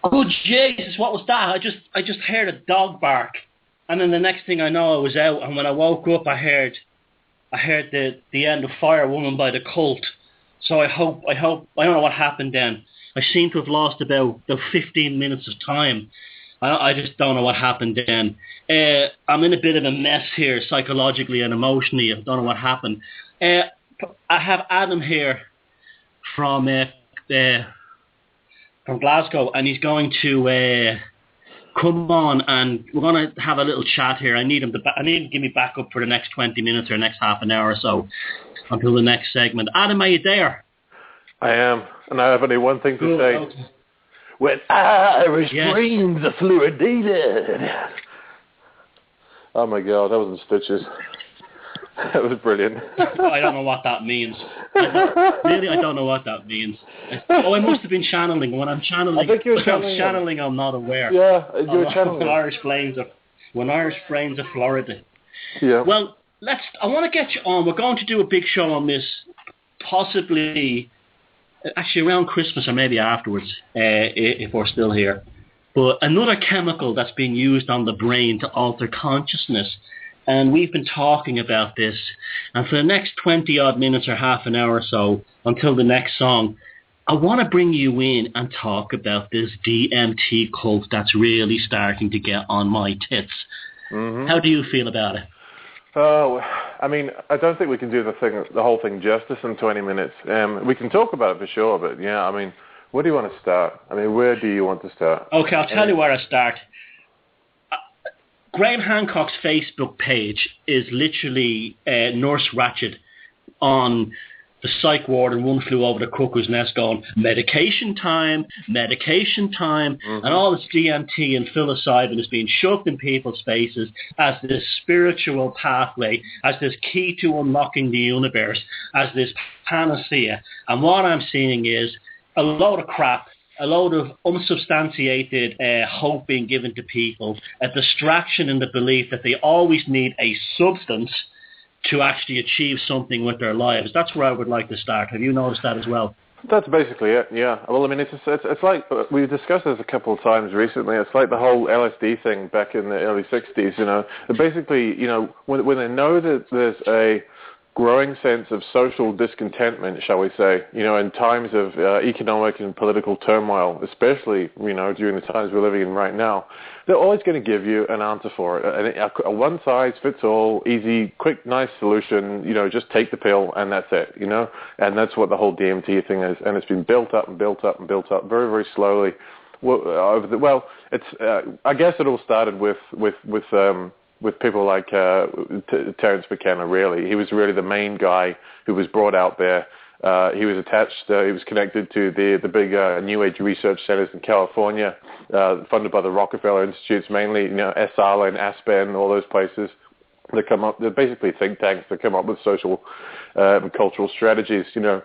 Oh Jesus, what was that? I just heard a dog bark, and then the next thing I know, I was out, and when I woke up, I heard the end of Fire Woman by the Cult. So I hope I don't know what happened then. I seem to have lost about 15 minutes of time. I just don't know what happened then. I'm in a bit of a mess here, psychologically and emotionally. I don't know what happened. I have Adam here from Glasgow, and he's going to come on, and we're going to have a little chat here. I need him to give me back up for the next 20 minutes or next half an hour or so until the next segment. Adam, are you there? I am, and I have only one thing to say. Okay. When Irish brains are fluoridated. Oh my God, that was in stitches. That was brilliant. I don't know what that means. I don't know what that means. I must have been channeling. When I'm channeling, I think you're channeling. I'm not aware. Yeah, you're channeling. When Irish brains are Florida. Yeah. Well, I want to get you on. We're going to do a big show on this, possibly, actually around Christmas or maybe afterwards, if we're still here. But another chemical that's being used on the brain to alter consciousness. And we've been talking about this. And for the next 20-odd minutes or half an hour or so, until the next song, I want to bring you in and talk about this DMT cult that's really starting to get on my tits. Mm-hmm. How do you feel about it? Oh, I mean, I don't think we can do the whole thing justice in 20 minutes. We can talk about it for sure, but yeah, I mean, where do you want to start? I mean, where do you want to start? Okay, I'll tell you where I start. Graham Hancock's Facebook page is literally Nurse Ratched on the psych ward and One Flew Over the Cuckoo's Nest going, medication time, mm-hmm. And all this DMT and psilocybin is being shoved in people's faces as this spiritual pathway, as this key to unlocking the universe, as this panacea. And what I'm seeing is a load of crap, a load of unsubstantiated hope being given to people, a distraction in the belief that they always need a substance to actually achieve something with their lives. That's where I would like to start. Have you noticed that as well? That's basically it, yeah. Well, I mean, it's like, we've discussed this a couple of times recently, it's like the whole LSD thing back in the early 60s, you know. Basically, you know, when they know that there's a growing sense of social discontentment, shall we say, you know, in times of economic and political turmoil, especially, you know, during the times we're living in right now, they're always going to give you an answer for it. A one-size-fits-all, easy, quick, nice solution, you know, just take the pill and that's it, you know, and that's what the whole DMT thing is, and it's been built up and built up and built up very, very slowly. I guess it all started with people like Terence McKenna, really. He was really the main guy who was brought out there. He was attached, he was connected to the big New Age research centers in California, funded by the Rockefeller Institutes, mainly, you know, ESALA and Aspen, all those places. They're basically think tanks that come up with social and cultural strategies, you know.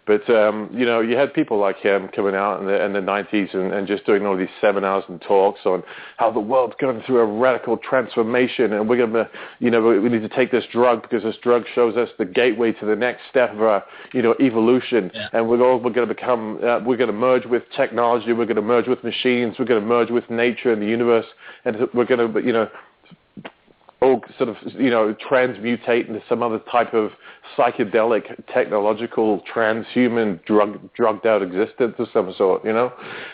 But, you know, you had people like him coming out in the 90s and just doing all these seminars and talks on how the world's going through a radical transformation and we're going to, you know, we need to take this drug because this drug shows us the gateway to the next step of our, you know, evolution. Yeah. And we're going to become, we're going to merge with technology, we're going to merge with machines, we're going to merge with nature and the universe, and we're going to, you know, all sort of, you know, transmutate into some other type of psychedelic, technological, transhuman, drugged out existence of some sort, you know?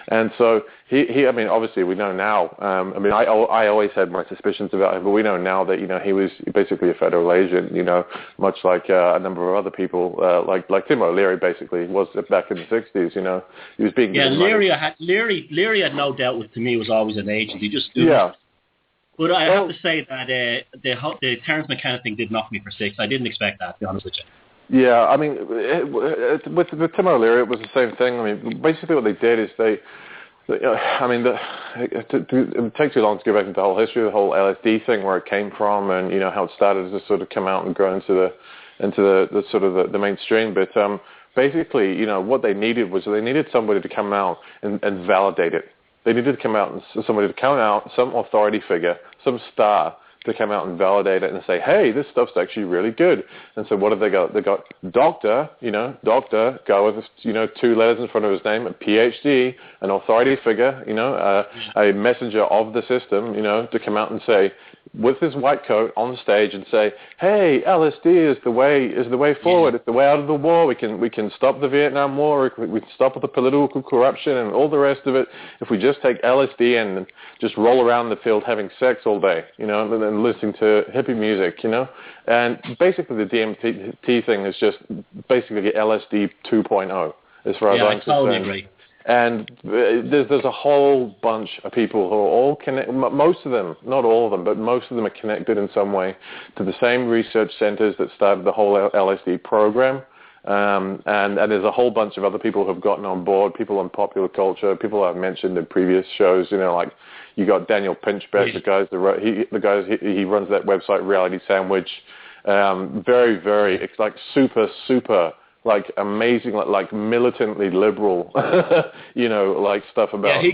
And so he I mean, obviously we know now, I mean, I always had my suspicions about him, but we know now that, you know, he was basically a federal agent, you know, much like a number of other people, like Tim O'Leary basically was back in the 60s, you know? He was being Leary had no doubt to me was always an agent. He just But I have to say that the Terence McKenna thing did knock me for six. I didn't expect that, to be honest with you. Yeah, I mean, with Tim O'Leary, it was the same thing. I mean, basically what they did is it takes too long to go back into the whole history of the whole LSD thing, where it came from, and, you know, how it started to sort of come out and grow into the sort of the mainstream. But basically, you know, what they needed was they needed somebody to come out and validate it. They needed to come out and somebody to come out, some authority figure, some star, to come out and validate it and say, hey, this stuff's actually really good. And so what have they got? They got doctor, guy with, 2 letters in front of his name, a PhD, an authority figure, a messenger of the system, to come out and say, with his white coat on stage and say, hey, LSD is the way forward. It's the way out of the war. We can stop the Vietnam War. We can stop the political corruption and all the rest of it if we just take LSD and just roll around the field having sex all day, and listening to hippie music, And basically the DMT thing is just basically LSD 2.0 as far as I'm concerned. I totally agree. And there's a whole bunch of people who are all connected, most of them, not all of them, but most of them are connected in some way to the same research centers that started the whole LSD program. And there's a whole bunch of other people who have gotten on board, people on popular culture, people I've mentioned in previous shows, like you got Daniel Pinchbeck, the guys he runs that website, Reality Sandwich. Very, very, it's like super, like amazing, like militantly liberal, like stuff about. Yeah, he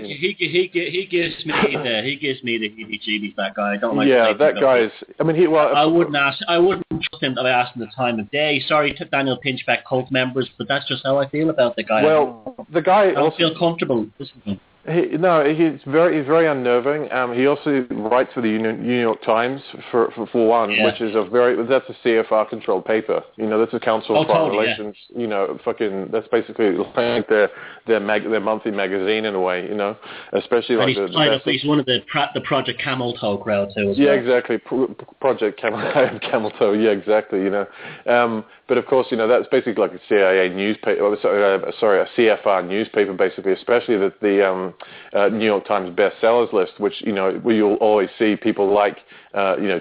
gives me the heebie-jeebies. That guy, I don't like. Yeah, that guy is. I mean, I wouldn't trust him if I asked him the time of day. Sorry to Daniel Pinchbeck cult members, but that's just how I feel about the guy. Well, the guy I don't feel comfortable listening to him. He's very unnerving. He also writes for the New York Times for one, which is that's a CFR controlled paper. That's a Council of Foreign Relations. That's basically like their monthly magazine in a way. Especially like he's one of the Project Camel Toe crowd too. Yeah, exactly. Project Camel Toe. Yeah, exactly. But of course, that's basically like a CIA newspaper. A CFR newspaper, basically, especially the New York Times bestsellers list, which where you'll always see people like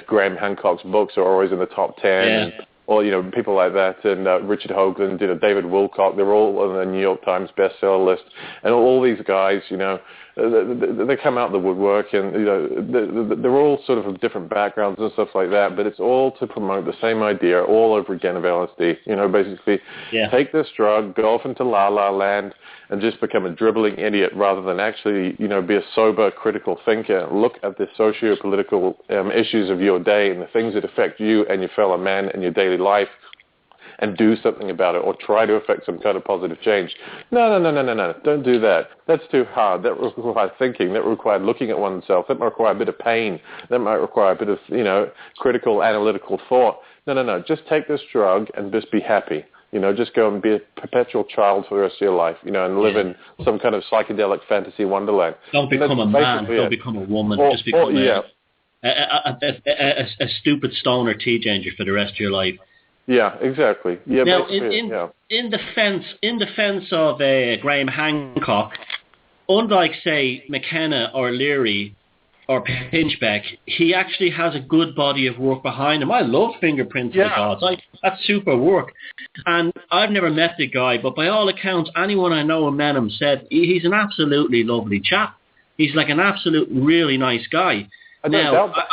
Graham Hancock's books are always in the top 10, or people like that, and Richard Hoagland, David Wilcock, they're all on the New York Times bestseller list, and all these guys, they come out of the woodwork, and they're all sort of different backgrounds and stuff like that, but it's all to promote the same idea all over again of LSD. Basically take this drug, go off into la la land, and just become a dribbling idiot rather than actually, be a sober, critical thinker. Look at the socio-political issues of your day and the things that affect you and your fellow man in your daily life, and do something about it, or try to affect some kind of positive change. No. Don't do that. That's too hard. That requires thinking. That requires looking at oneself. That might require a bit of pain. That might require a bit of, critical, analytical thought. No. Just take this drug and just be happy. Just go and be a perpetual child for the rest of your life, and live in some kind of psychedelic fantasy wonderland. Don't become a man. Don't become a woman. Just become a stupid stoner tea changer for the rest of your life. Yeah, exactly. Yeah. Now, in defense of Graham Hancock, unlike say McKenna or Leary or Pinchbeck, he actually has a good body of work behind him. I love Fingerprints of the Gods. That's super work. And I've never met the guy, but by all accounts, anyone I know and met him said he's an absolutely lovely chap. He's like an absolute really nice guy. I don't doubt that.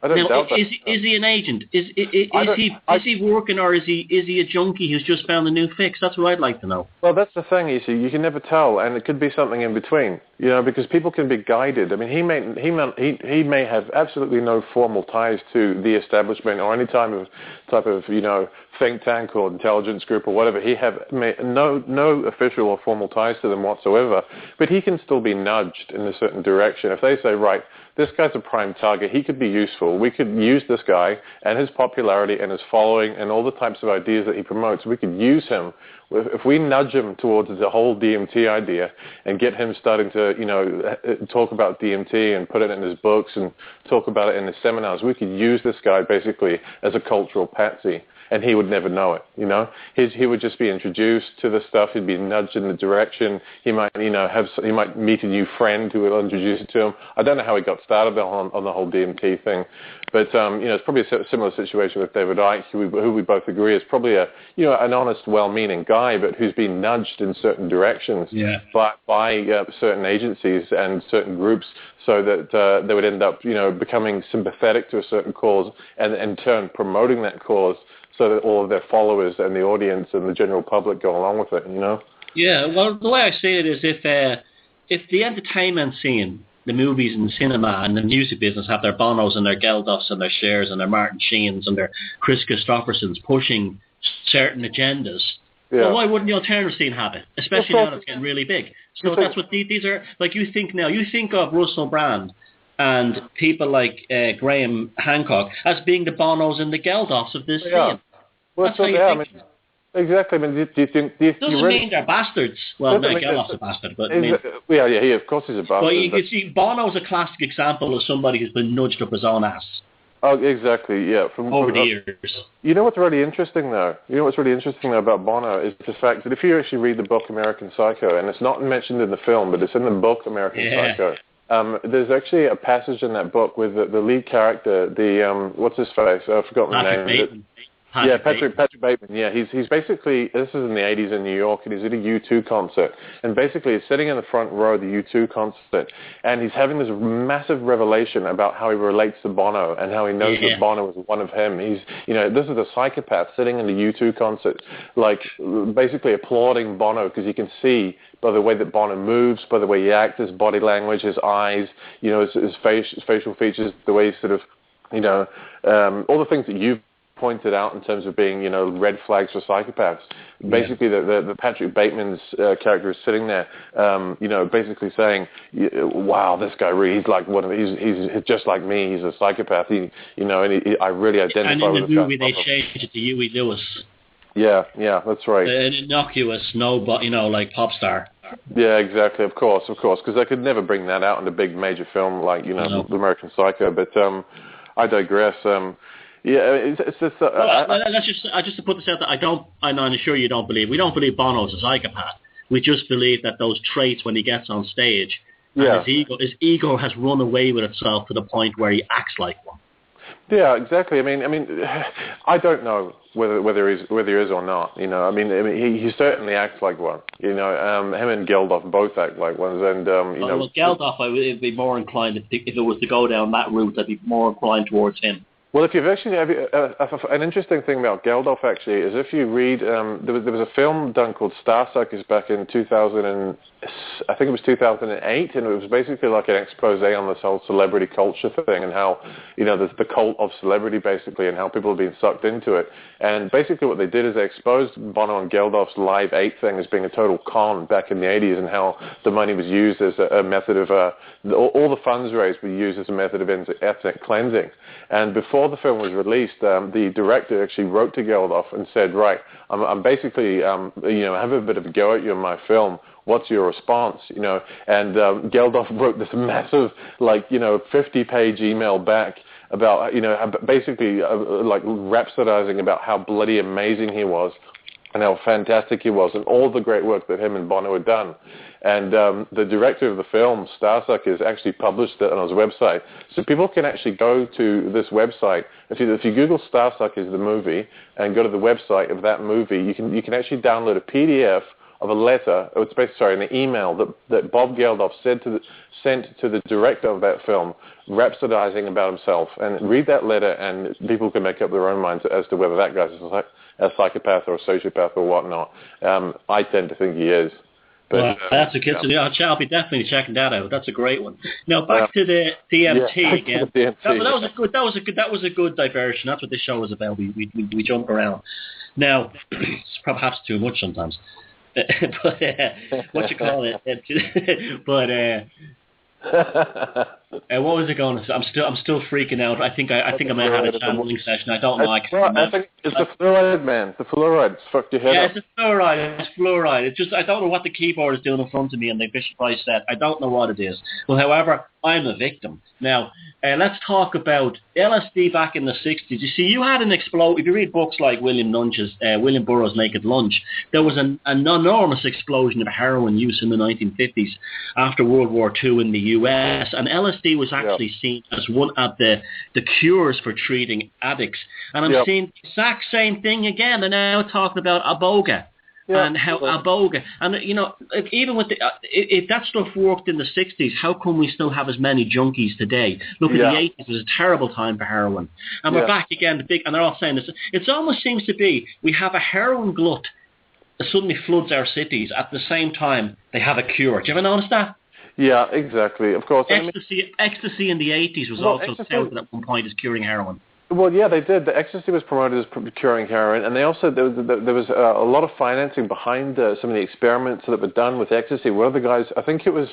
Is he an agent? Is he working, or is he a junkie who's just found a new fix? That's what I'd like to know. Well, that's the thing. You can never tell, and it could be something in between. Because people can be guided. I mean, he may have absolutely no formal ties to the establishment or any type of think tank or intelligence group or whatever. He have no official or formal ties to them whatsoever. But he can still be nudged in a certain direction. If they say, right, this guy's a prime target, he could be useful. We could use this guy and his popularity and his following and all the types of ideas that he promotes. We could use him. If we nudge him towards the whole DMT idea and get him starting to, talk about DMT and put it in his books and talk about it in his seminars, we could use this guy basically as a cultural patsy. And he would never know it, He would just be introduced to the stuff. He'd be nudged in the direction. He might, he might meet a new friend who will introduce it to him. I don't know how he got started on the whole DMT thing, but it's probably a similar situation with David Icke, who we both agree is probably an honest, well-meaning guy, but who's been nudged in certain directions by certain agencies and certain groups, so that they would end up, becoming sympathetic to a certain cause, and in turn promoting that cause, so that all of their followers and the audience and the general public go along with it, Yeah, well, the way I see it is if the entertainment scene the movies and the cinema and the music business have their Bonos and their Geldofs and their Chers and their Martin Sheens and their Chris Christophersons pushing certain agendas. Yeah. Well, why wouldn't the alternative scene have it? Especially now that it's getting really big. So that's what these are. Like, you think now, you think of Russell Brand and people like Graham Hancock as being the Bonos and the Geldofs of this scene. Well, that's how you think. Exactly. I mean, do you think... Doesn't mean they're bastards. Well, no, Geldof's a bastard, but... He, of course he's a bastard. But you can see, Bono's a classic example of somebody who's been nudged up his own ass. Oh, exactly, yeah. Over the years. You know what's really interesting, though? About Bono is the fact that if you actually read the book American Psycho, and it's not mentioned in the film, but it's in the book American Psycho, there's actually a passage in that book with the lead character, what's his face? I've forgotten the name. Patrick Bateman. Yeah, he's basically, this is in the 80s in New York, and he's at a U2 concert. And basically he's sitting in the front row of the U2 concert, and he's having this massive revelation about how he relates to Bono and how he knows that Bono is one of him. He's, this is a psychopath sitting in the U2 concert, like basically applauding Bono because he can see by the way that Bono moves, by the way he acts, his body language, his eyes, his facial features, the way he sort of, all the things that you've pointed out in terms of being, red flags for psychopaths. Basically, the Patrick Bateman's character is sitting there, basically saying, "Wow, this guy really, he's like he's just like me. He's a psychopath. I really identify with this guy." And in the movie, they changed it to Huey Lewis. Yeah, that's right. An innocuous, like pop star. Yeah, exactly. Of course, because they could never bring that out in a big major film like The American Psycho. But I digress. It's just. Just to put this out there, I'm sure you don't believe. We don't believe Bono's a psychopath. We just believe that those traits, when he gets on stage, and his ego has run away with itself to the point where he acts like one. Yeah, exactly. I mean, I don't know whether he is or not. He certainly acts like one. Him and Geldof both act like ones, and Well, Geldof, I would be more inclined if it was to go down that route. I'd be more inclined towards him. Well, if you've actually, an interesting thing about Geldof actually is if you read, there was a film done called Starsuckers back in 2008, and it was basically like an expose on this whole celebrity culture thing and how, there's the cult of celebrity basically and how people have been sucked into it. And basically what they did is they exposed Bono and Geldof's Live 8 thing as being a total con back in the 80s and how the money was used as a method of, all the funds raised were used as a method of ethnic cleansing. And before the film was released, the director actually wrote to Geldof and said, right, I'm basically, I have a bit of a go at you in my film. What's your response? And Geldof wrote this massive, 50-page email back about, basically like rhapsodizing about how bloody amazing he was and how fantastic he was and all the great work that him and Bono had done. And the director of the film, Starsuckers, actually published it on his website. So people can actually go to this website. If you Google Starsuckers, the movie, and go to the website of that movie, you can actually download a PDF of a letter, an email that Bob Geldof sent to the director of that film, rhapsodizing about himself. And read that letter, and people can make up their own minds as to whether that guy's a psychopath or a sociopath or whatnot. I tend to think he is. Well, that's a good one. I'll be definitely checking that out. That's a great one. Now back to the DMT again. That was a good diversion. That's what this show was about. We jump around. Now, it's perhaps too much sometimes. But what you call it? What was it going to say? I'm still freaking out. I think I might have had a channeling session. I don't know. I think it's the fluoride, man. It's the fluoride. It's fucked your head up. It's the fluoride. It's fluoride. It's just I don't know what the keyboard is doing in front of me and the Bishop Price set. I don't know what it is. Well, however, I'm a victim. Now, let's talk about LSD back in the 60s. You see, you had an explosion. If you read books like William Burroughs' Naked Lunch, there was an enormous explosion of heroin use in the 1950s after World War II in the US, and LSD was actually seen as one of the cures for treating addicts. And I'm seeing the exact same thing again. They're now talking about Iboga. And how Iboga, and even with if that stuff worked in the 60s, how come we still have as many junkies today? Look at the 80s; it was a terrible time for heroin, and we're back again. And they're all saying this. It almost seems to be we have a heroin glut that suddenly floods our cities at the same time they have a cure. Do you ever notice that? Yeah, exactly. Of course. Ecstasy in the 80s was also touted at one point as curing heroin. Well, yeah, they did. The ecstasy was promoted as curing heroin, and they also there was a lot of financing behind some of the experiments that were done with ecstasy. One of the guys, I think it was,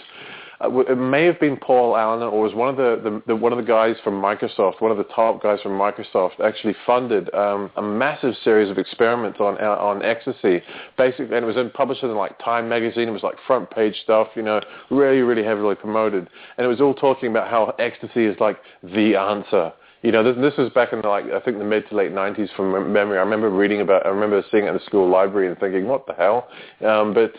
it may have been Paul Allen, or was one of the guys from Microsoft, one of the top guys from Microsoft, actually funded a massive series of experiments on ecstasy. Basically, and it was published in like Time magazine. It was like front page stuff, really, really heavily promoted, and it was all talking about how ecstasy is like the answer. This was back in I think the mid to late 90s from memory. I remember seeing it in the school library and thinking, what the hell? But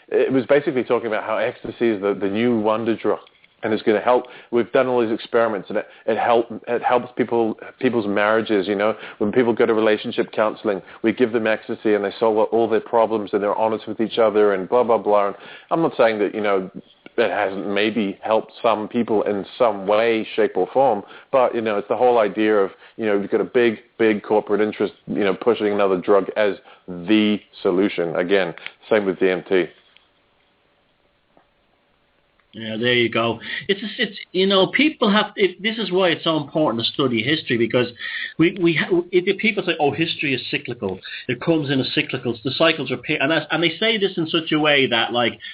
it was basically talking about how ecstasy is the new wonder drug, and it's going to help. We've done all these experiments, and it helps people's marriages. When people go to relationship counseling, we give them ecstasy, and they solve all their problems, and they're honest with each other, and blah blah blah. And I'm not saying that it hasn't maybe helped some people in some way, shape, or form, but it's the whole idea of you've got a big corporate interest pushing another drug as the solution. Again, same with DMT. Yeah, there you go. It's people have. This is why it's so important to study history, because if people say, "Oh, history is cyclical," it comes in a cyclical. The cycles are, and they say this in such a way that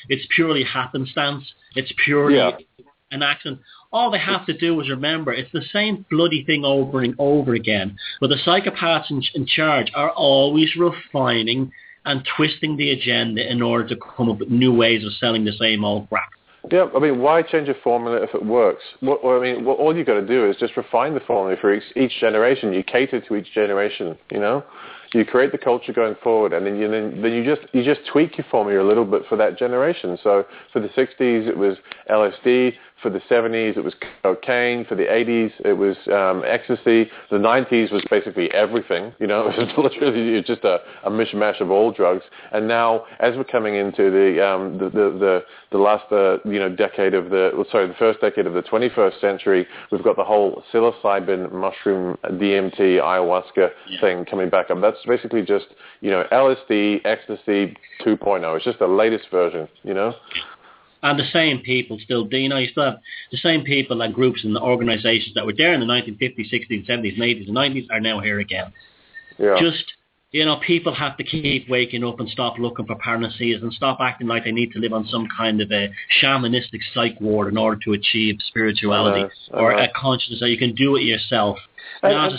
it's purely happenstance. It's purely an accident. All they have to do is remember it's the same bloody thing over and over again. But the psychopaths in charge are always refining and twisting the agenda in order to come up with new ways of selling the same old crap. Yeah, why change a formula if it works? All you got to do is just refine the formula for each generation. You cater to each generation. You create the culture going forward, and then you just tweak your formula a little bit for that generation. So for the 60s, it was LSD. For the 70s, it was cocaine. For the 80s, it was ecstasy. The 90s was basically everything. It was literally just a mishmash of all drugs. And now, as we're coming into the last decade of the first decade of the 21st century, we've got the whole psilocybin, mushroom, DMT, ayahuasca thing coming back up. That's basically just LSD, ecstasy 2.0. It's just the latest version. And the same people still do. You still have the same people and groups and organizations that were there in the 1950s, 60s, 70s, and 80s and 90s are now here again. Yeah. Just, people have to keep waking up and stop looking for panaceas and stop acting like they need to live on some kind of a shamanistic psych ward in order to achieve spirituality or a consciousness that you can do it yourself. Go on.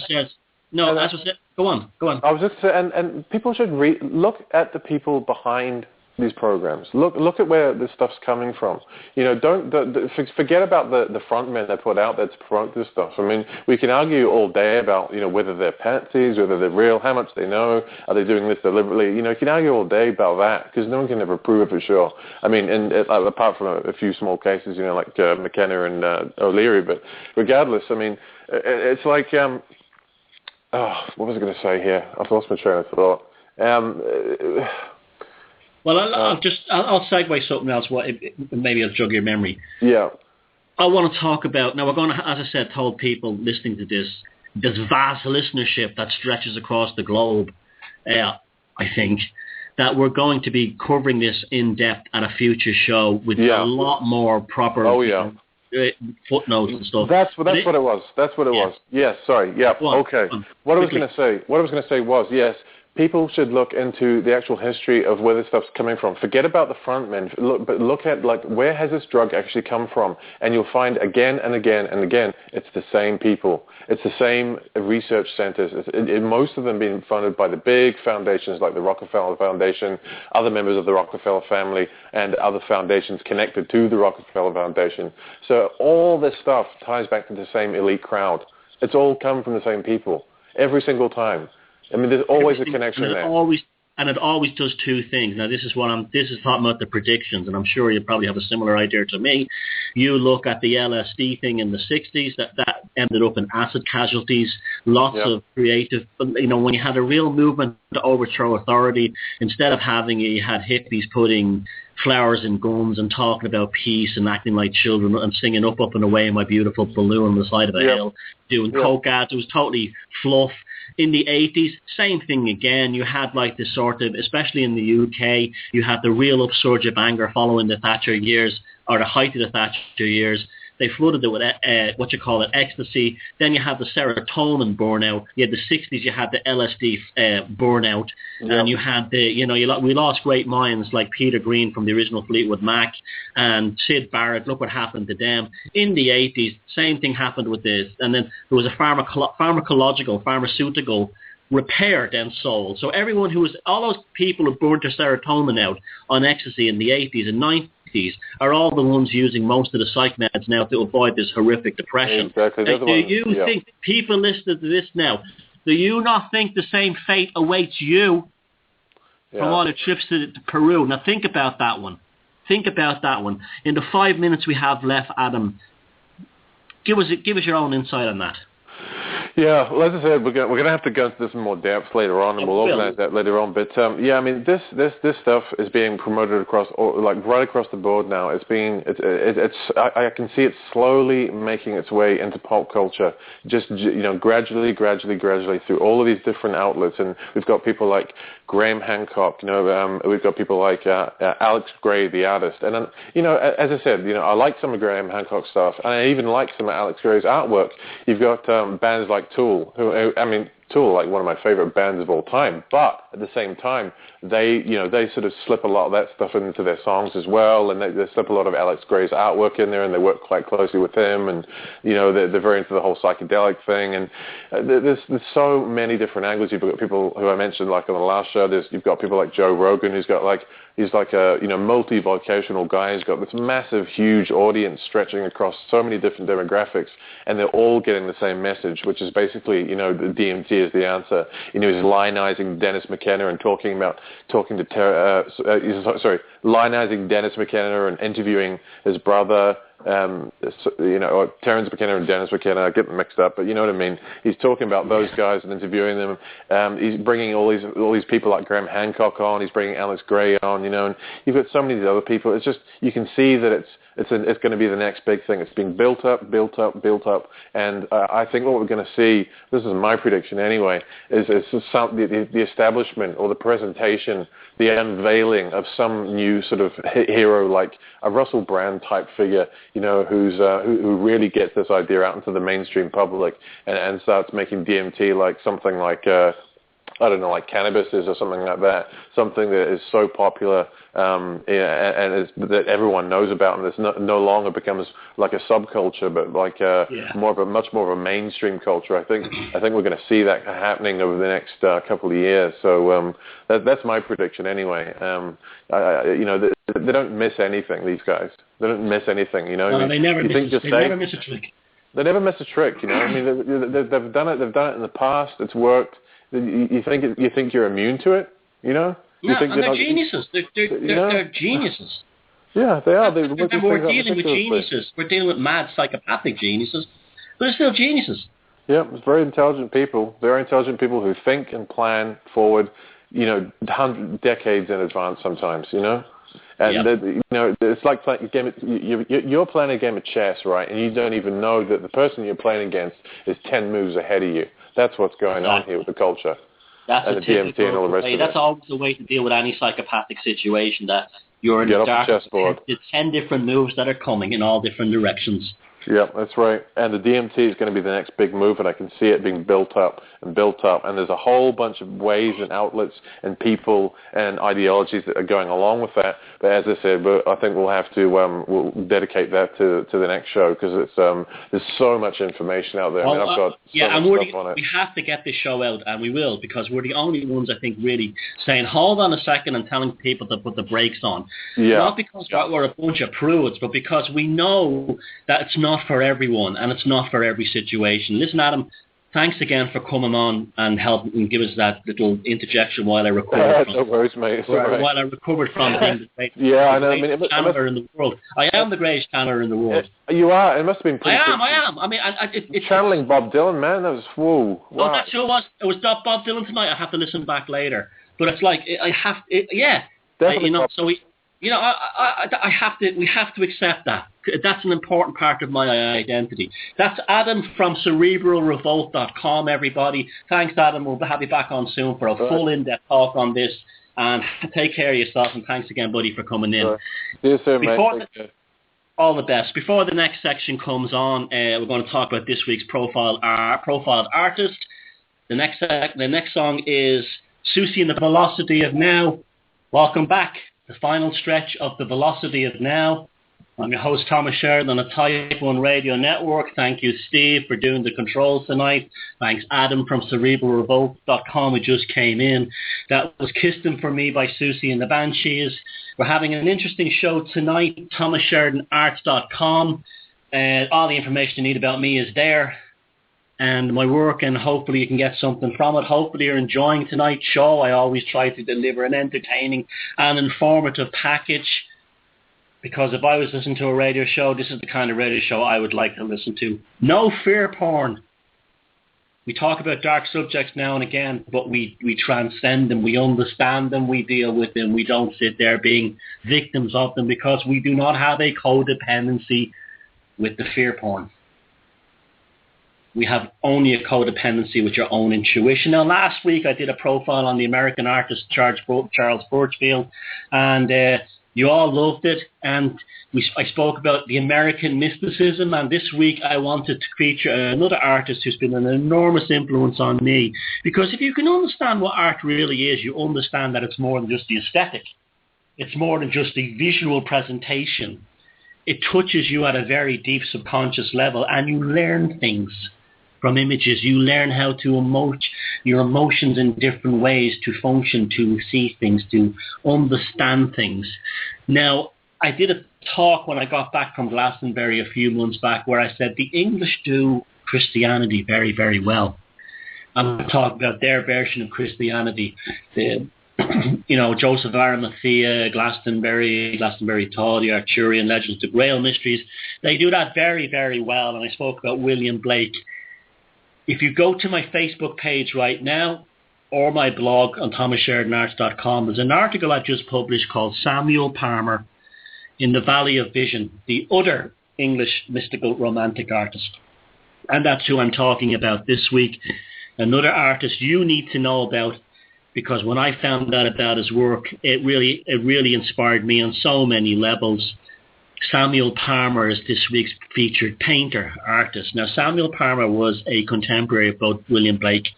I was just saying, and people should look at the people behind these programs. Look at where this stuff's coming from. Don't forget about the front men that put out there to promote this stuff. We can argue all day about whether they're pansies, whether they're real, how much they know, are they doing this deliberately. You can argue all day about that because no one can ever prove it for sure. Apart from a few small cases, like McKenna and O'Leary. But regardless, it's like what was I going to say here? I've lost my train of thought. Well, I'll segue something else. Maybe I'll jog your memory. Yeah. I want to talk about, now we're going to, as I said, told people listening to this vast listenership that stretches across the globe, I think, that we're going to be covering this in depth at a future show with a lot more proper footnotes and stuff. That's what it was. Yes, sorry. Yeah, okay. What I was going to say was, yes, people should look into the actual history of where this stuff's coming from. Forget about the front men, but look at where has this drug actually come from, and you'll find again and again and again it's the same people. It's the same research centers. Most of them being funded by the big foundations like the Rockefeller Foundation, other members of the Rockefeller family, and other foundations connected to the Rockefeller Foundation. So all this stuff ties back to the same elite crowd. It's all come from the same people every single time. There's always a connection there. It always does two things. Now, this is talking about the predictions, and I'm sure you probably have a similar idea to me. You look at the LSD thing in the 60s, that ended up in acid casualties, lots of creative, when you had a real movement to overthrow authority, instead of having it, you had hippies putting flowers and guns and talking about peace and acting like children and singing up and away my beautiful balloon on the side of a hill, doing coke ads. It was totally fluff. In the 80s, same thing again. You had this sort of, especially in the UK, you had the real upsurge of anger following the Thatcher years or the height of the Thatcher years. They flooded it with ecstasy. Then you had the serotonin burnout. You had the 60s. You had the LSD burnout, and you had we lost great minds like Peter Green from the original Fleetwood Mac and Syd Barrett. Look what happened to them. In the 80s, same thing happened with this, and then there was a pharmaceutical repair then sold. So all those people who burnt their serotonin out on ecstasy in the 80s and 90s are all the ones using most of the psych meds now to avoid this horrific depression. Exactly. Do you think, people listening to this now, do you not think the same fate awaits you from all the trips to Peru? Now think about that one. In the 5 minutes we have left, Adam, give us your own insight on that. Yeah, well, as I said, we're going to have to go into this in more depth later on, and we'll organize that later on. But I mean, this stuff is being promoted across, right across the board now. I can see it slowly making its way into pop culture, just gradually through all of these different outlets. And we've got people like Graham Hancock, we've got people like Alex Gray, the artist. And then, as I said, I like some of Graham Hancock's stuff, and I even like some of Alex Gray's artwork. You've got bands like Tool, Tool, like one of my favorite bands of all time, but at the same time, they sort of slip a lot of that stuff into their songs as well, and they slip a lot of Alex Gray's artwork in there, and they work quite closely with him, and they're very into the whole psychedelic thing, and there's so many different angles. You've got people who I mentioned, like on the last show. You've got people like Joe Rogan, he's like a multi-vocational guy. He's got this massive, huge audience stretching across so many different demographics, and they're all getting the same message, which is basically, the DMT is the answer. He's lionizing Dennis McKenna and lionizing Dennis McKenna and interviewing his brother. Or Terence McKenna and Dennis McKenna, I get them mixed up, but you know what I mean. He's talking about those guys and interviewing them. He's bringing all these people like Graham Hancock on. He's bringing Alex Gray on, and you've got so many of these other people. It's just, you can see that it's going to be the next big thing. It's being built up, and I think what we're going to see, this is my prediction anyway, is the establishment or the presentation, the unveiling of some new sort of hero, like a Russell Brand type figure, who really gets this idea out into the mainstream public and starts making DMT like something like like cannabis is or something like that, something that is so popular and that everyone knows about, and this no longer becomes like a subculture, but like much more of a mainstream culture. I think we're going to see that happening over the next couple of years. So that's my prediction anyway. They don't miss anything. These guys, they don't miss anything. No, they never miss a trick. They never miss a trick. I mean, they've done it. They've done it in the past. It's worked. You think you're immune to it, Yeah, and they're geniuses. They're geniuses. Yeah, they are. We're dealing with geniuses. We're dealing with mad psychopathic geniuses, but they're still geniuses. Yeah, it's very intelligent people. Very intelligent people who think and plan forward, decades in advance sometimes, And it's like playing a game. You're playing a game of chess, right? And you don't even know that the person you're playing against is 10 moves ahead of you. That's what's going on here with the culture. That's and the DMT and all the rest of it. That's always the way to deal with any psychopathic situation, that you're in the dark. Chessboard. It's 10 different moves that are coming in all different directions. Yeah, that's right. And the DMT is going to be the next big move, and I can see it being built up. And there's a whole bunch of ways and outlets and people and ideologies that are going along with that. But as I said, I think we'll have to we'll dedicate that to the next show, because it's there's so much information out there. I've got so much stuff on it. We have to get this show out, and we will, because we're the only ones, I think, really saying, hold on a second, and telling people to put the brakes on. Yeah. Not because we're a bunch of prudes, but because we know that it's not for everyone, and it's not for every situation. Listen, Adam, thanks again for coming on and helping and give us that little interjection while I recovered. No worries, mate. While I recovered from being the I know. channeler in the world. I am the greatest channeler in the world. You are. It must have been pretty. I am. I mean, it's channeling Bob Dylan, man. That was whoa. Wow. Oh, that sure was. It was Bob Dylan tonight. I have to listen back later, but it's like I have. Definitely. We have to accept that. That's an important part of my identity. That's Adam from cerebralrevolt.com, everybody. Thanks, Adam. We'll have you back on soon for a full in-depth talk on this. And take care of yourself, and thanks again, buddy, for coming in. See you soon, mate. All the best. Before the next section comes on, we're going to talk about this week's profiled artist. The next song is Susie and the Velocity of Now. Welcome back. The final stretch of the Velocity of Now. I'm your host, Thomas Sheridan, on the Type 1 Radio Network. Thank you, Steve, for doing the controls tonight. Thanks, Adam from CerebralRevolt.com, who just came in. That was Kissed Him For Me by Susie and the Banshees. We're having an interesting show tonight, ThomasSheridanArts.com. All the information you need about me is there, and my work, and hopefully you can get something from it. Hopefully you're enjoying tonight's show. I always try to deliver an entertaining and informative package, because if I was listening to a radio show, this is the kind of radio show I would like to listen to. No fear porn. We talk about dark subjects now and again, but we transcend them, we understand them, we deal with them. We don't sit there being victims of them, because we do not have a codependency with the fear porn. We have only a codependency with your own intuition. Now, last week I did a profile on the American artist Charles Birchfield, and you all loved it, and I spoke about the American mysticism, and this week I wanted to feature another artist who's been an enormous influence on me, because if you can understand what art really is, you understand that it's more than just the aesthetic. It's more than just the visual presentation. It touches you at a very deep subconscious level, and you learn things from images. You learn how to emote your emotions in different ways, to function, to see things, to understand things. Now, I did a talk when I got back from Glastonbury a few months back where I said the English do Christianity very, very well. I'm going to talk about their version of Christianity. Joseph Arimathea, Glastonbury Tall, the Arthurian Legends, the Grail Mysteries. They do that very, very well. And I spoke about William Blake. If you go to my Facebook page right now, or my blog on ThomasSheridanArts.com, there's an article I've just published called Samuel Palmer in the Valley of Vision, the other English mystical romantic artist. And that's who I'm talking about this week. Another artist you need to know about, because when I found out about his work, it really inspired me on so many levels. Samuel Palmer is this week's featured painter, artist. Now, Samuel Palmer was a contemporary of both William Blake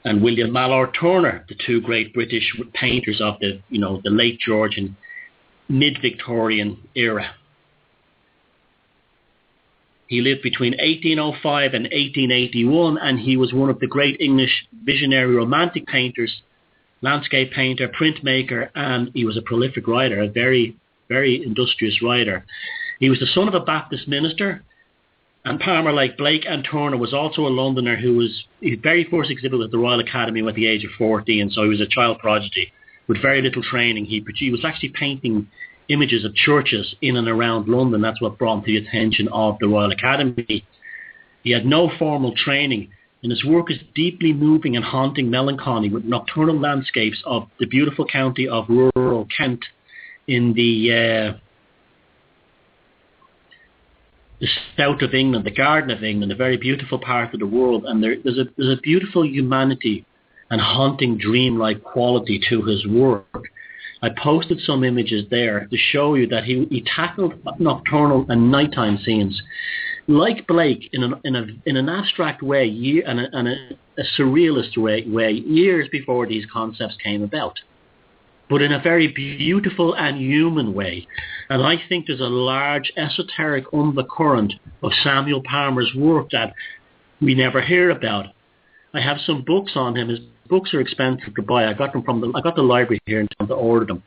and William Mallord Turner, the two great British painters of the late Georgian, mid-Victorian era. He lived between 1805 and 1881, and he was one of the great English visionary romantic painters, landscape painter, printmaker, and he was a prolific writer, a very, very industrious writer. He was the son of a Baptist minister, and Palmer, like Blake and Turner, was also a Londoner who was his very first exhibit at the Royal Academy at the age of 14, so he was a child prodigy with very little training. He was actually painting images of churches in and around London. That's what brought him to the attention of the Royal Academy. He had no formal training, and his work is deeply moving and haunting melancholy with nocturnal landscapes of the beautiful county of rural Kent in the south of England, the Garden of England, a very beautiful part of the world. And there's a beautiful humanity and haunting dreamlike quality to his work. I posted some images there to show you that he tackled nocturnal and nighttime scenes, like Blake, in an abstract way and a surrealist way, years before these concepts came about, but in a very beautiful and human way. And I think there's a large esoteric undercurrent of Samuel Palmer's work that we never hear about. I have some books on him. His books are expensive to buy. I got the library here in town to order them.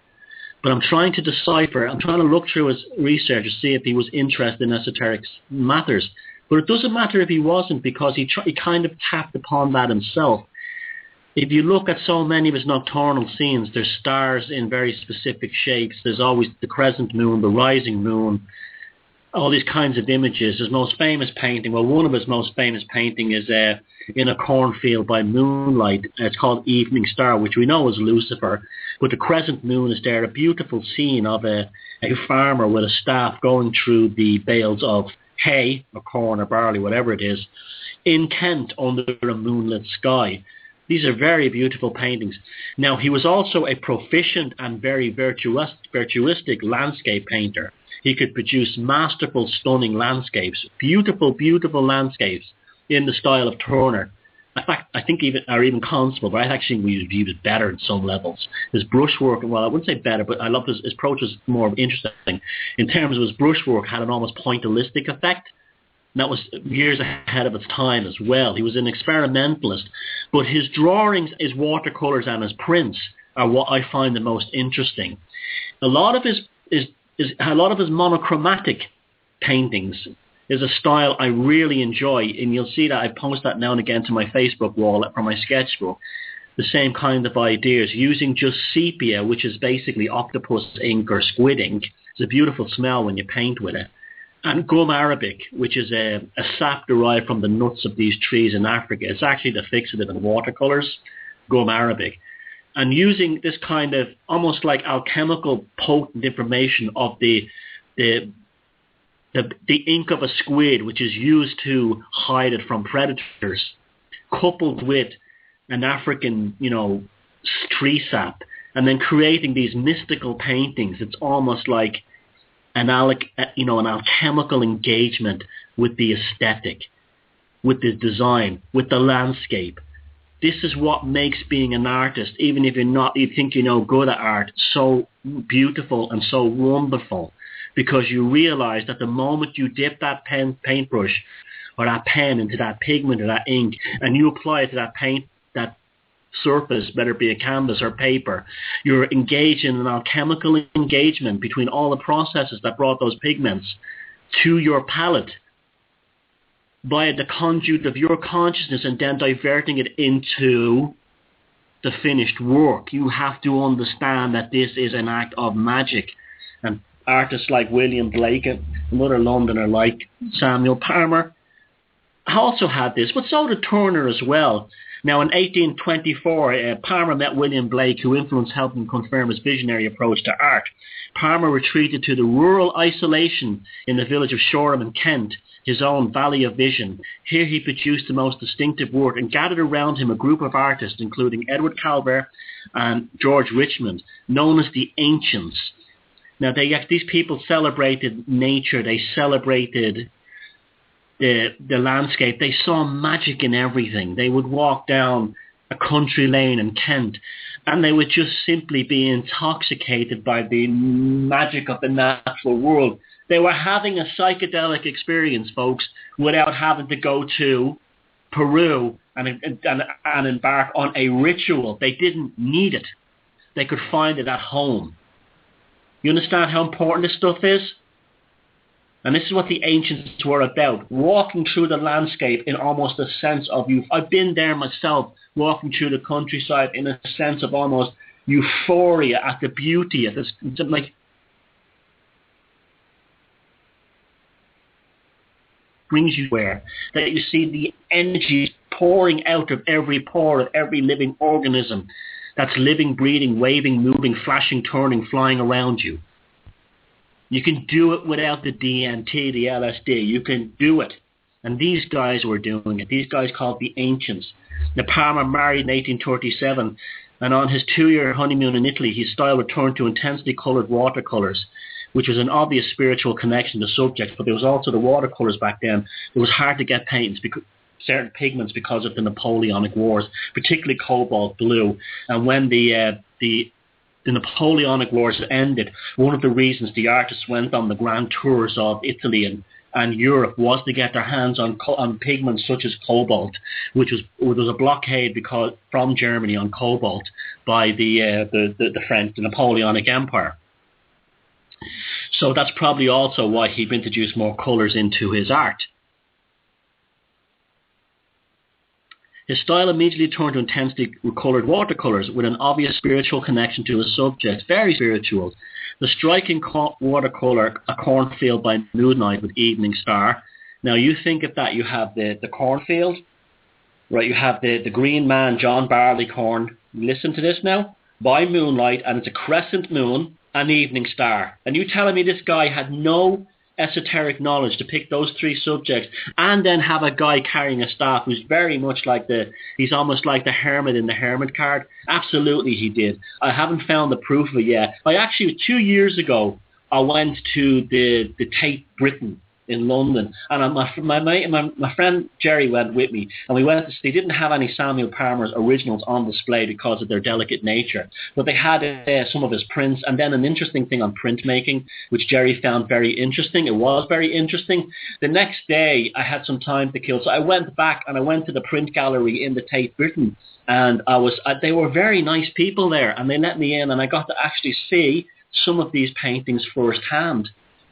But I'm trying to decipher, I'm trying to look through his research to see if he was interested in esoteric matters. But it doesn't matter if he wasn't, because he kind of tapped upon that himself. If you look at so many of his nocturnal scenes, there's stars in very specific shapes. There's always the crescent moon, the rising moon, all these kinds of images. His most famous painting, well, one of his most famous painting is in a cornfield by moonlight. It's called Evening Star, which we know is Lucifer. But the crescent moon is there, a beautiful scene of a farmer with a staff going through the bales of hay or corn or barley, whatever it is, in Kent under a moonlit sky. These are very beautiful paintings. Now, he was also a proficient and very virtuistic landscape painter. He could produce masterful, stunning landscapes, beautiful, beautiful landscapes in the style of Turner. In fact, I think even Constable, but I actually viewed it better in some levels. His brushwork, well, I wouldn't say better, but I loved his approach was more interesting. In terms of his brushwork, had an almost pointillistic effect. And that was years ahead of its time as well. He was an experimentalist, but his drawings, his watercolors, and his prints are what I find the most interesting. A lot of his monochromatic paintings is a style I really enjoy, and you'll see that I post that now and again to my Facebook wall from my sketchbook. The same kind of ideas, using just sepia, which is basically octopus ink or squid ink. It's a beautiful smell when you paint with it. And gum arabic, which is a sap derived from the nuts of these trees in Africa. It's actually the fixative in watercolors, gum arabic. And using this kind of almost like alchemical potent information of the ink of a squid, which is used to hide it from predators, coupled with an African, tree sap, and then creating these mystical paintings. It's almost like an alchemical engagement with the aesthetic, with the design, with the landscape. This is what makes being an artist, even if you think you're no good at art, so beautiful and so wonderful, because you realize that the moment you dip that paintbrush or that pen into that pigment or that ink, and you apply it to that paint, that surface, whether it be a canvas or paper, you're engaged in an alchemical engagement between all the processes that brought those pigments to your palette via the conduit of your consciousness, and then diverting it into the finished work. You have to understand that this is an act of magic. And artists like William Blake, another Londoner like Samuel Palmer, also had this, but so did Turner as well. Now, in 1824, Palmer met William Blake, who influenced helped him confirm his visionary approach to art. Palmer retreated to the rural isolation in the village of Shoreham in Kent, his own Valley of Vision. Here he produced the most distinctive work and gathered around him a group of artists, including Edward Calvert and George Richmond, known as the Ancients. Now, these people celebrated nature. They celebrated the landscape. They saw magic in everything. They would walk down a country lane in Kent, and they would just simply be intoxicated by the magic of the natural world. They were having a psychedelic experience, folks, without having to go to Peru and embark on a ritual. They didn't need it. They could find it at home. You understand how important this stuff is? And this is what the ancients were about, walking through the landscape in almost a sense of youth. I've been there myself, walking through the countryside in a sense of almost euphoria at the beauty of this. Something like brings you where that you see the energy pouring out of every pore of every living organism that's living, breathing, waving, moving, flashing, turning, flying around you. You can do it without the DMT, the LSD. You can do it. And these guys were doing it. These guys called the Ancients. Now, Palmer married in 1837, and on his 2-year honeymoon in Italy, his style returned to intensely coloured watercolours, which was an obvious spiritual connection to subjects, but there was also the watercolours back then. It was hard to get paints, certain pigments, because of the Napoleonic Wars, particularly cobalt blue. And when the Napoleonic Wars ended, one of the reasons the artists went on the grand tours of Italy and Europe was to get their hands on pigments such as cobalt, which was a blockade from Germany on cobalt by the French, the Napoleonic Empire. So that's probably also why he introduced more colours into his art. His style immediately turned to intensely coloured watercolours with an obvious spiritual connection to his subjects, very spiritual. The striking watercolour, A Cornfield by Moonlight with Evening Star. Now you think of that, you have the cornfield, right? You have the green man, John Barleycorn. Listen to this now. By moonlight, and it's a crescent moon, an evening star. And you telling me this guy had no esoteric knowledge to pick those three subjects and then have a guy carrying a staff who's very much like he's almost like the hermit in the hermit card? Absolutely he did. I haven't found the proof of it yet. 2 years ago, I went to the Tate Britain in London, and my friend Jerry went with me, and we went. They didn't have any Samuel Palmer's originals on display because of their delicate nature, but they had some of his prints, and then an interesting thing on printmaking, which Jerry found very interesting. It was very interesting. The next day, I had some time to kill, so I went back and I went to the print gallery in the Tate Britain, and they were very nice people there, and they let me in, and I got to actually see some of these paintings firsthand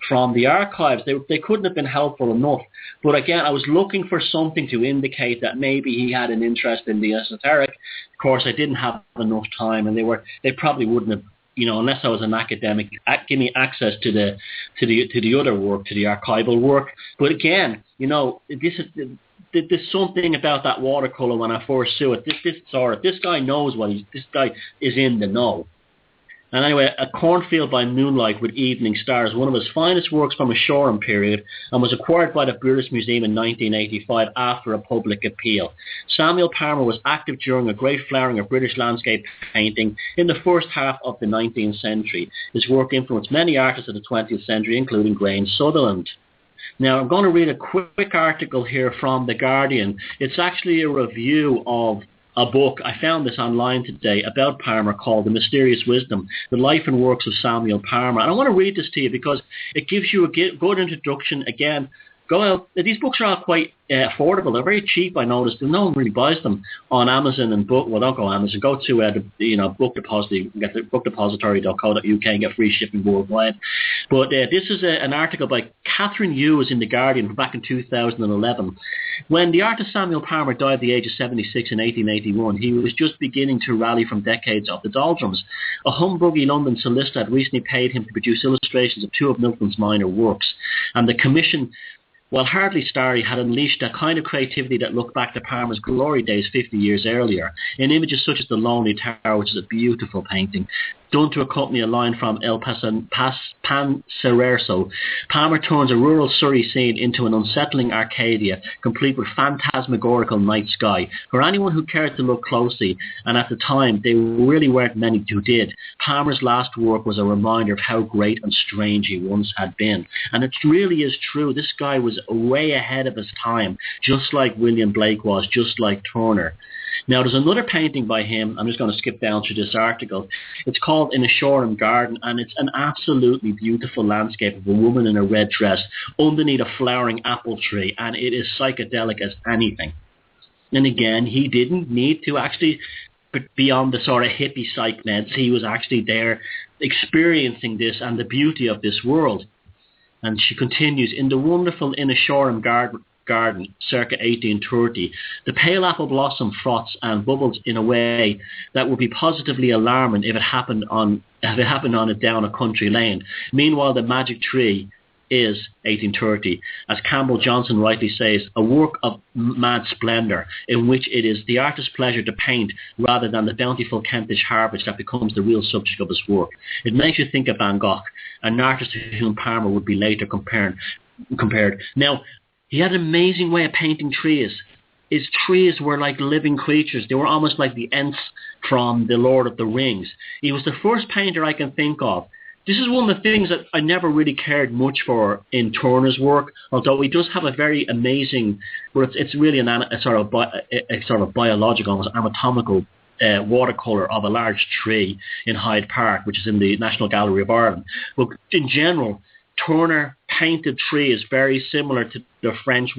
from the archives. They couldn't have been helpful enough. But again, I was looking for something to indicate that maybe he had an interest in the esoteric. Of course, I didn't have enough time, and they probably wouldn't have, unless I was an academic, give me access to the other work, to the archival work. But again, there's something about that watercolor when I first saw it. This guy knows this guy is in the know. And anyway, A Cornfield by Moonlight with Evening Stars, one of his finest works from a Shoreham period, and was acquired by the British Museum in 1985 after a public appeal. Samuel Palmer was active during a great flowering of British landscape painting in the first half of the 19th century. His work influenced many artists of the 20th century, including Graham Sutherland. Now, I'm going to read a quick article here from The Guardian. It's actually a review of a book, I found this online today, about Palmer called The Mysterious Wisdom, The Life and Works of Samuel Palmer. And I want to read this to you because it gives you a good introduction. Again, go out. These books are all quite affordable. They're very cheap, I noticed. And no one really buys them on Amazon and book. Well, don't go Amazon. Go to Book Depository. Get the bookdepository.co.uk and get free shipping worldwide. But this is an article by Catherine Hughes in The Guardian from back in 2011. When the artist Samuel Palmer died at the age of 76 in 1881, he was just beginning to rally from decades of the doldrums. A humbuggy London solicitor had recently paid him to produce illustrations of two of Milton's minor works, and the commission, while hardly starry, had unleashed a kind of creativity that looked back to Palmer's glory days 50 years earlier, in images such as The Lonely Tower, which is a beautiful painting, done to accompany a line from El Pansereso. Palmer turns a rural Surrey scene into an unsettling Arcadia, complete with phantasmagorical night sky. For anyone who cared to look closely, and at the time there really weren't many who did, Palmer's last work was a reminder of how great and strange he once had been. And it really is true. This guy was way ahead of his time, just like William Blake was, just like Turner. Now, there's another painting by him. I'm just going to skip down through this article. It's called In a Shoreham Garden, and it's an absolutely beautiful landscape of a woman in a red dress underneath a flowering apple tree, and it is psychedelic as anything. And again, he didn't need to actually be on the sort of hippie psych meds. He was actually there experiencing this and the beauty of this world. And she continues, in the wonderful In a Shoreham Garden, circa 1830, the pale apple blossom froths and bubbles in a way that would be positively alarming if it happened on it down a country lane. Meanwhile, the magic tree is 1830, as Campbell Johnson rightly says, a work of mad splendour, in which it is the artist's pleasure to paint rather than the bountiful Kentish harvest that becomes the real subject of his work. It makes you think of Van Gogh, an artist to whom Palmer would be later compared. Now, he had an amazing way of painting trees. His trees were like living creatures. They were almost like the Ents from The Lord of the Rings. He was the first painter I can think of. This is one of the things that I never really cared much for in Turner's work, although he does have a very amazing, but it's really a sort of biological, almost anatomical watercolour of a large tree in Hyde Park, which is in the National Gallery of Ireland. But in general, Turner painted trees very similar to the French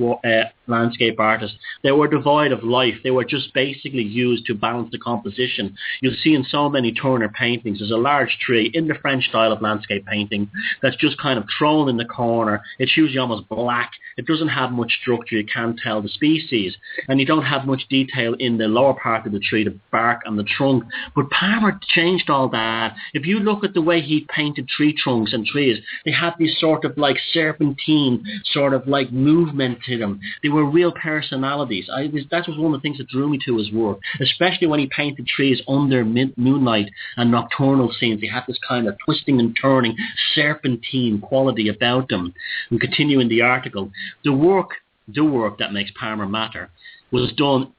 landscape artists. They were devoid of life. They were just basically used to balance the composition. You'll see in so many Turner paintings, there's a large tree in the French style of landscape painting that's just kind of thrown in the corner. It's usually almost black. It doesn't have much structure. You can't tell the species. And you don't have much detail in the lower part of the tree, the bark and the trunk. But Palmer changed all that. If you look at the way he painted tree trunks and trees, they had these sort of like serpentine sort of like movement to them. They were real personalities. That was one of the things that drew me to his work, especially when he painted trees under moonlight and nocturnal scenes. They had this kind of twisting and turning serpentine quality about them. And continuing the article, the work that makes Palmer matter was done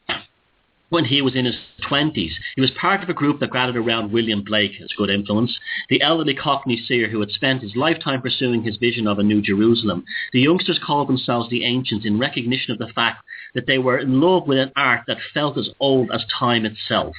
when he was in his 20s. He was part of a group that gathered around William Blake, his good influence, the elderly Cockney seer who had spent his lifetime pursuing his vision of a New Jerusalem. The youngsters called themselves the Ancients in recognition of the fact that they were in love with an art that felt as old as time itself.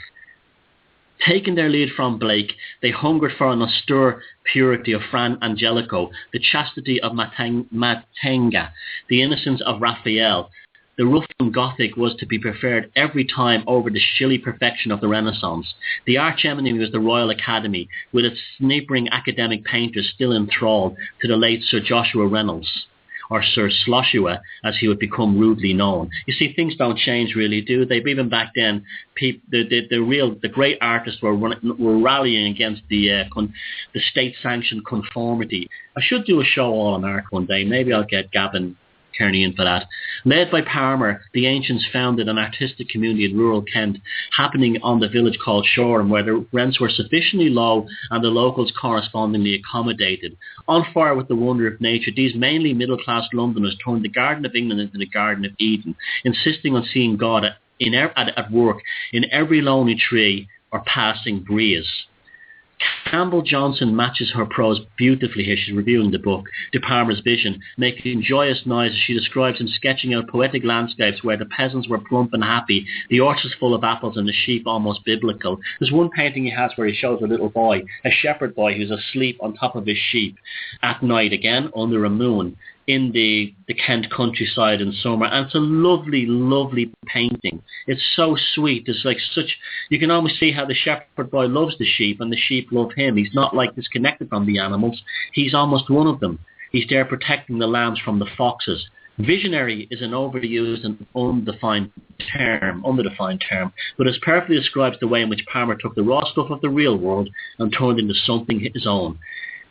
Taking their lead from Blake, they hungered for an austere purity of Fra Angelico, the chastity of Matenga, the innocence of Raphael. The rough and Gothic was to be preferred every time over the shilly perfection of the Renaissance. The arch-enemy was the Royal Academy, with its snippering academic painters still enthralled to the late Sir Joshua Reynolds, or Sir Sloshua, as he would become rudely known. You see, things don't change really, do they? Even back then, the great artists were rallying against the state-sanctioned conformity. I should do a show all on art one day. Maybe I'll get Gavin Kearney in for that. Led by Palmer, the Ancients founded an artistic community in rural Kent, happening on the village called Shoreham, where the rents were sufficiently low and the locals correspondingly accommodated. On fire with the wonder of nature, these mainly middle-class Londoners turned the Garden of England into the Garden of Eden, insisting on seeing God at work in every lonely tree or passing breeze. Campbell Johnson matches her prose beautifully here. She's reviewing the book, De Palmer's vision, making joyous noise as she describes him sketching out poetic landscapes where the peasants were plump and happy, the orchards full of apples and the sheep almost biblical. There's one painting he has where he shows a little boy, a shepherd boy who's asleep on top of his sheep at night, again under a moon, in the Kent countryside in summer. And it's a lovely, lovely painting. It's so sweet. It's like such, you can almost see how the shepherd boy loves the sheep and the sheep love him. He's not like disconnected from the animals. He's almost one of them. He's there protecting the lambs from the foxes. Visionary is an overused and undefined term, but it perfectly describes the way in which Palmer took the raw stuff of the real world and turned into something his own.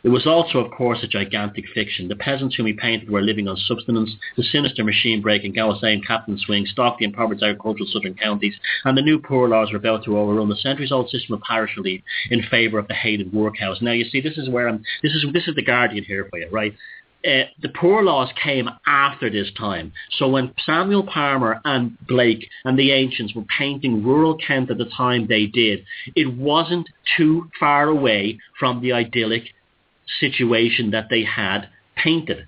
It was also, of course, a gigantic fiction. The peasants whom he painted were living on subsistence, the sinister machine-breaking Gaussian Captain Swing stalked the impoverished agricultural southern counties, and the new poor laws were about to overrun the centuries-old system of parish relief in favour of the hated workhouse. Now, you see, this is the Guardian here for you, right? The poor laws came after this time. So when Samuel Palmer and Blake and the Ancients were painting rural Kent at the time they did, it wasn't too far away from the idyllic situation that they had painted.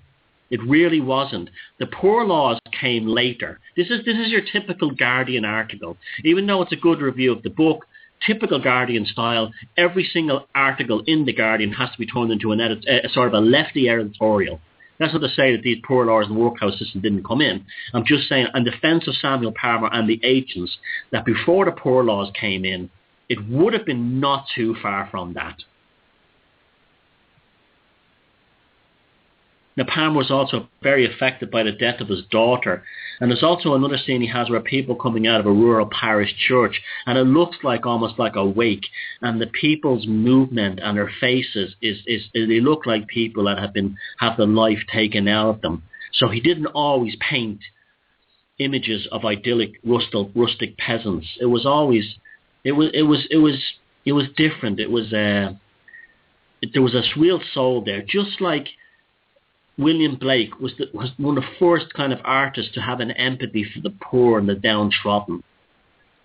It really wasn't. The poor laws came later. This is your typical Guardian article. Even though it's a good review of the book, typical Guardian style, every single article in the Guardian has to be turned into a sort of a lefty editorial. That's not to say that these poor laws and the workhouse system didn't come in. I'm just saying, in defence of Samuel Palmer and the Ancients, that before the poor laws came in, it would have been not too far from that. Now, Palmer was also very affected by the death of his daughter. And there's also another scene he has where people coming out of a rural parish church, and it looks like almost like a wake. And the people's movement and their faces they look like people that have the life taken out of them. So he didn't always paint images of idyllic rustic peasants. It was different. There was a real soul there, just like William Blake was one of the first kind of artists to have an empathy for the poor and the downtrodden.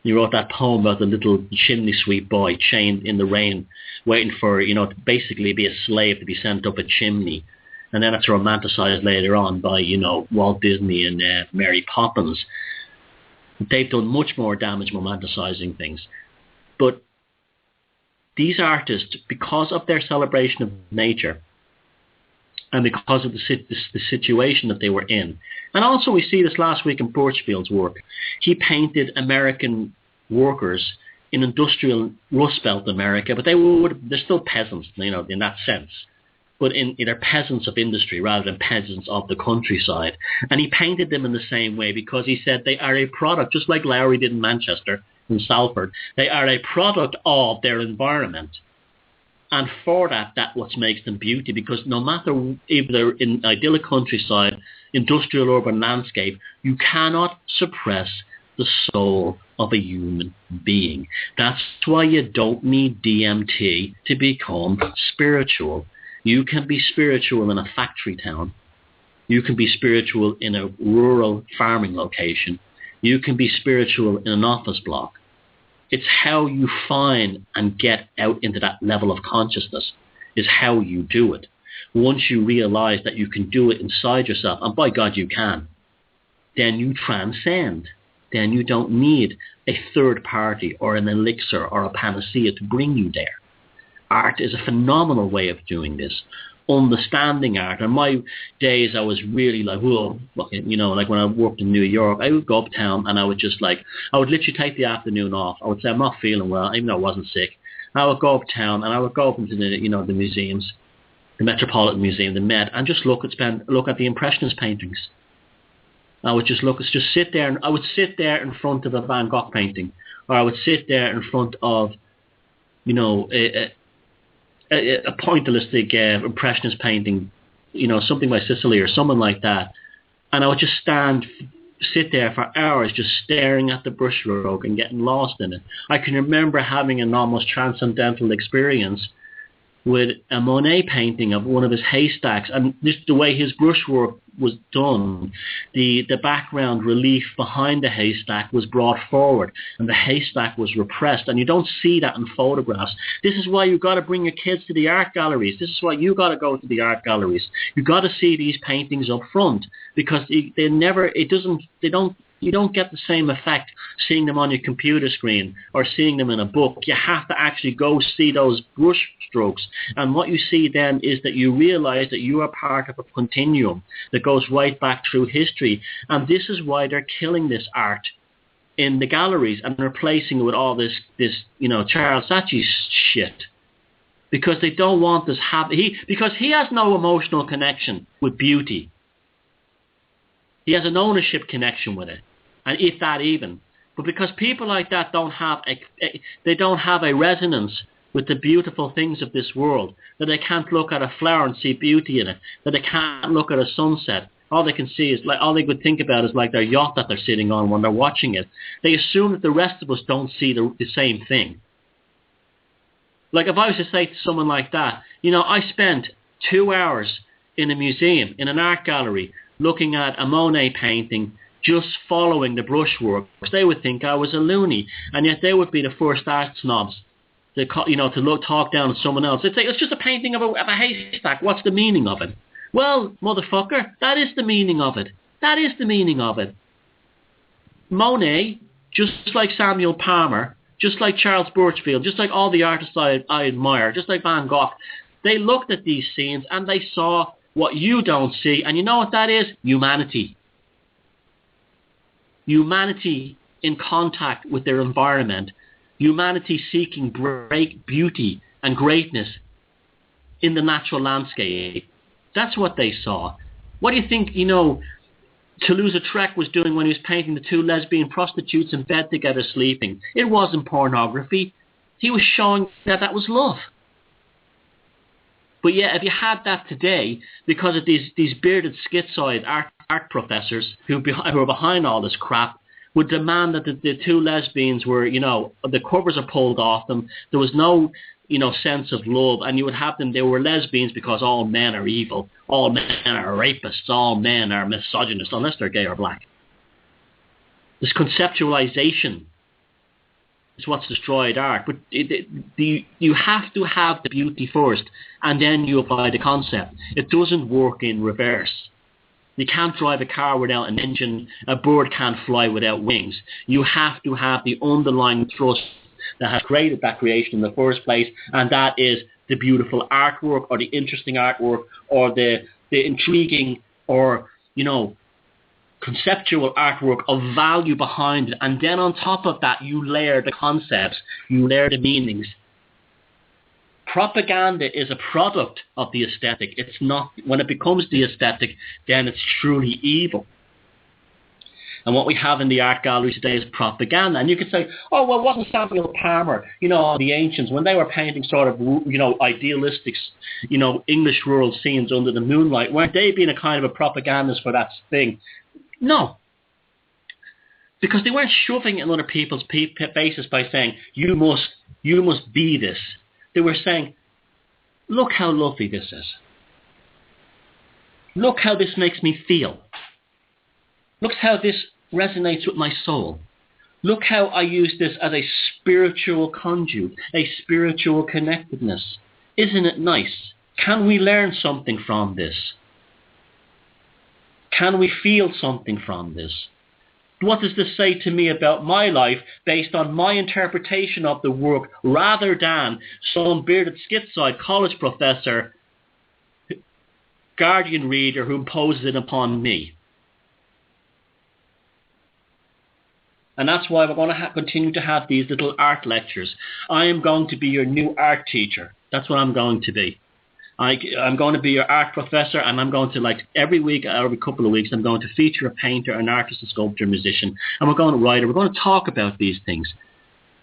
He wrote that poem about the little chimney sweep boy chained in the rain, waiting for, to basically be a slave to be sent up a chimney. And then it's romanticized later on by, Walt Disney and Mary Poppins. They've done much more damage romanticizing things. But these artists, because of their celebration of nature, and because of the situation that they were in. And also we see this last week in Birchfield's work. He painted American workers in industrial Rust Belt America, but they're still peasants, in that sense. But they're peasants of industry rather than peasants of the countryside. And he painted them in the same way because he said they are a product, just like Lowry did in Manchester, in Salford. They are a product of their environment. And for that's what makes them beauty, because no matter if they're in idyllic countryside, industrial urban landscape, you cannot suppress the soul of a human being. That's why you don't need DMT to become spiritual. You can be spiritual in a factory town. You can be spiritual in a rural farming location. You can be spiritual in an office block. It's how you find and get out into that level of consciousness is how you do it. Once you realize that you can do it inside yourself, and by God you can, then you transcend. Then you don't need a third party or an elixir or a panacea to bring you there. Art is a phenomenal way of doing this. Understanding art. In my days, I was really like, whoa, you know, like when I worked in New York, I would go uptown and I would just like, I would literally take the afternoon off. I would say, I'm not feeling well, even though I wasn't sick. I would go uptown and I would go up into the, you know, the museums, the Metropolitan Museum, the Met, and just look at the Impressionist paintings. I would just sit there, and I would sit there in front of a Van Gogh painting, or I would sit there in front of, you know, a pointillistic Impressionist painting, you know, something by Sicily or someone like that, and I would just sit there for hours just staring at the brushstroke and getting lost in it. I can remember having an almost transcendental experience with a Monet painting of one of his haystacks, and just the way his brushwork was done, the background relief behind the haystack was brought forward and the haystack was repressed, and you don't see that in photographs. This is why you got to bring your kids to the art galleries. This is why you got to go to the art galleries. You got to see these paintings up front, because you don't get the same effect seeing them on your computer screen or seeing them in a book. You have to actually go see those brush strokes. And what you see then is that you realize that you are part of a continuum that goes right back through history. And this is why they're killing this art in the galleries and replacing it with all this you know, Charles Saatchi's shit. Because they don't want this because he has no emotional connection with beauty. He has an ownership connection with it, and if that even. But because people like that don't have a resonance with the beautiful things of this world, that they can't look at a flower and see beauty in it, that they can't look at a sunset. All they can see is all they could think about is like their yacht that they're sitting on when they're watching it. They assume that the rest of us don't see the same thing. Like if I was to say to someone like that, you know, I spent 2 hours in a museum, in an art gallery, looking at a Monet painting, just following the brushwork, they would think I was a loony, and yet they would be the first art snobs to, you know, to talk down to someone else. They'd say, it's just a painting of a haystack. What's the meaning of it? Well, motherfucker, that is the meaning of it. That is the meaning of it. Monet, just like Samuel Palmer, just like Charles Birchfield, just like all the artists I admire, just like Van Gogh, they looked at these scenes and they saw what you don't see, and you know what that is? Humanity. Humanity in contact with their environment. Humanity seeking beauty and greatness in the natural landscape. That's what they saw. What do you think, you know, Toulouse-Lautrec was doing when he was painting the two lesbian prostitutes in bed together sleeping? It wasn't pornography. He was showing that that was love. But yeah, if you had that today, because of these bearded schizoid art professors who are behind all this crap, would demand that the two lesbians were, you know, the covers are pulled off them. There was no, you know, sense of love, and you would have them. They were lesbians because all men are evil, all men are rapists, all men are misogynists, unless they're gay or black. This conceptualization is what's destroyed art. But you have to have the beauty first, and then you apply the concept. It doesn't work in reverse. You can't drive a car without an engine. A bird can't fly without wings. You have to have the underlying thrust that has created that creation in the first place, and that is the beautiful artwork, or the interesting artwork, or the intriguing, or, you know, conceptual artwork of value behind it. And then on top of that, you layer the concepts, you layer the meanings. Propaganda is a product of the aesthetic. It's not, when it becomes the aesthetic, then it's truly evil. And what we have in the art galleries today is propaganda. And you could say, oh, well, wasn't Samuel Palmer, you know, the ancients, when they were painting sort of, you know, idealistic, you know, English rural scenes under the moonlight, weren't they being a kind of a propagandist for that thing? No. Because they weren't shoving it in other people's faces by saying, you must be this. They were saying, look how lovely this is. Look how this makes me feel. Look how this resonates with my soul. Look how I use this as a spiritual conduit, a spiritual connectedness. Isn't it nice? Can we learn something from this? Can we feel something from this? What does this say to me about my life based on my interpretation of the work rather than some bearded schizoid college professor, Guardian reader who imposes it upon me? And that's why we're going to continue to have these little art lectures. I am going to be your new art teacher. That's what I'm going to be. I'm going to be your art professor, and I'm going to, like, every week, every couple of weeks, I'm going to feature a painter, an artist, a sculptor, a musician, and we're going to write it. We're going to talk about these things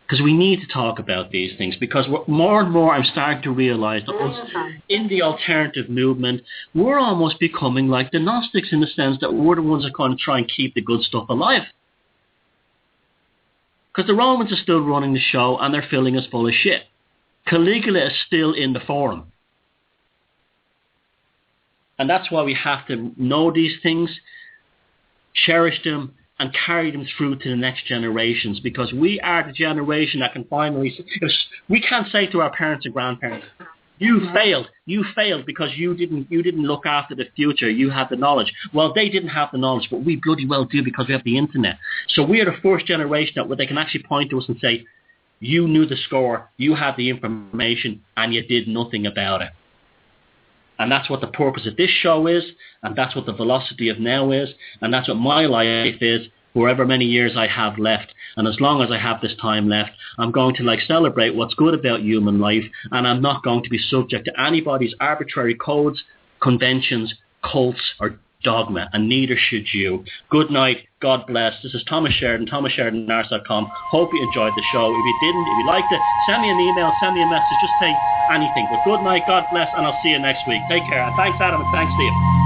because we need to talk about these things because more and more I'm starting to realize that us in the alternative movement, we're almost becoming like the Gnostics in the sense that we're the ones that kind of try and keep the good stuff alive. Because the Romans are still running the show and they're filling us full of shit. Caligula is still in the forum. And that's why we have to know these things, cherish them, and carry them through to the next generations. Because we are the generation that can finally... We can't say to our parents and grandparents, you failed because you didn't look after the future, you had the knowledge. Well, they didn't have the knowledge, but we bloody well do because we have the internet. So we are the first generation that where they can actually point to us and say, you knew the score, you had the information, and you did nothing about it. And that's what the purpose of this show is, and that's what the velocity of now is, and that's what my life is, however many years I have left. And as long as I have this time left, I'm going to celebrate what's good about human life, and I'm not going to be subject to anybody's arbitrary codes, conventions, cults, or dogma, and neither should you. Good night. God bless. This is Thomas Sheridan, thomassheridanarts.com. Hope you enjoyed the show. If you didn't, if you liked it, send me an email, send me a message, just say anything. But good night, God bless, and I'll see you next week. Take care. And thanks, Adam, and thanks, Steve.